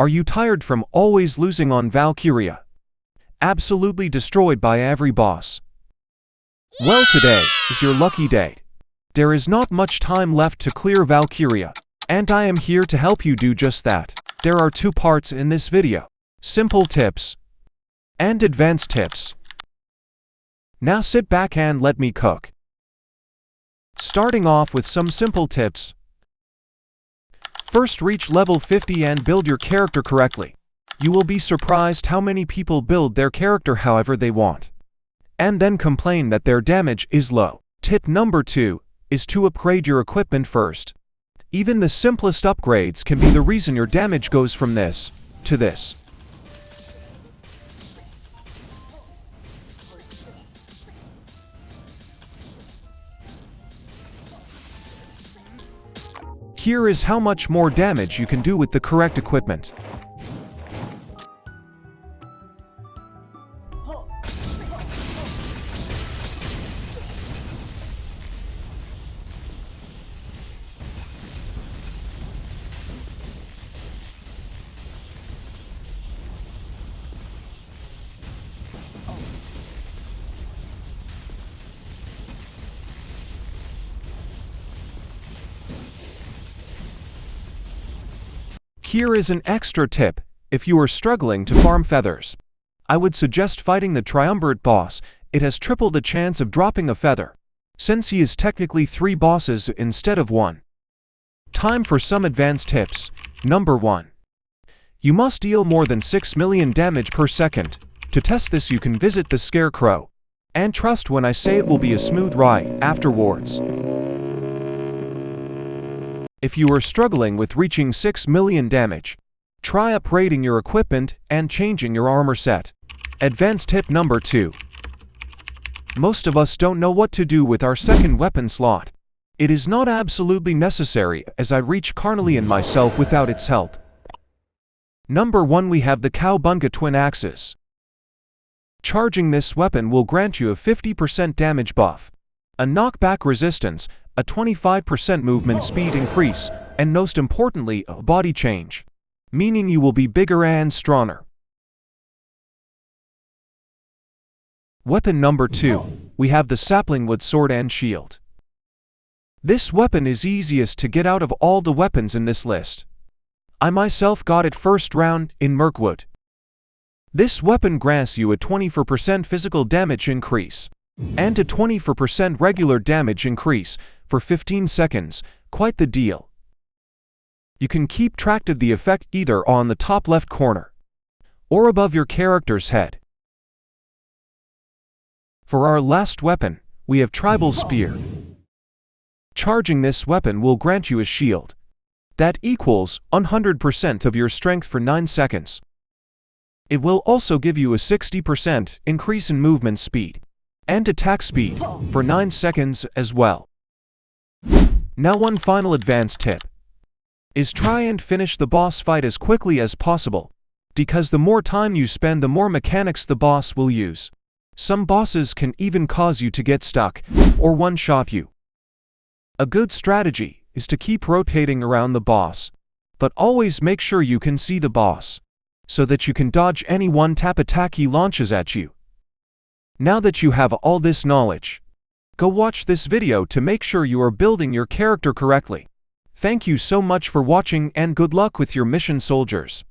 Are you tired from always losing on Valkyrie? Absolutely destroyed by every boss? Well, today is your lucky day. There is not much time left to clear Valkyrie, and I am here to help you do just that. There are two parts in this video: simple tips and advanced tips. Now sit back and let me cook. Starting off with some simple tips. First, reach level 50 and build your character correctly. You will be surprised how many people build their character however they want, and then complain that their damage is low. Tip number 2 is to upgrade your equipment first. Even the simplest upgrades can be the reason your damage goes from this to this. Here is how much more damage you can do with the correct equipment. Here is an extra tip: if you are struggling to farm feathers, I would suggest fighting the triumvirate boss. It has triple the chance of dropping a feather, since he is technically 3 bosses instead of 1. Time for some advanced tips. Number 1. You must deal more than 6 million damage per second. To test this, you can visit the Scarecrow, and trust when I say it will be a smooth ride afterwards. If you are struggling with reaching 6 million damage, try upgrading your equipment and changing your armor set. Advanced tip number 2. Most of us don't know what to do with our second weapon slot. It is not absolutely necessary, as I reach Carnelian myself without its help. Number 1, we have the Cowabunga twin axes. Charging this weapon will grant you a 50% damage buff, a knockback resistance, a 25% movement speed increase, and most importantly, a body change, meaning you will be bigger and stronger. Weapon number 2, we have the Saplingwood sword and shield. This weapon is easiest to get out of all the weapons in this list. I myself got it first round in Mirkwood. This weapon grants you a 24% physical damage increase and a 24% regular damage increase for 15 seconds, quite the deal. You can keep track of the effect either on the top left corner or above your character's head. For our last weapon, we have Tribal Spear. Charging this weapon will grant you a shield that equals 100% of your strength for 9 seconds. It will also give you a 60% increase in movement speed and attack speed for 9 seconds as well. Now, one final advanced tip is try and finish the boss fight as quickly as possible, because the more time you spend, the more mechanics the boss will use. Some bosses can even cause you to get stuck or one-shot you. A good strategy is to keep rotating around the boss, but always make sure you can see the boss, so that you can dodge any one-tap attack he launches at you. Now that you have all this knowledge, go watch this video to make sure you are building your character correctly. Thank you so much for watching and good luck with your mission, soldiers.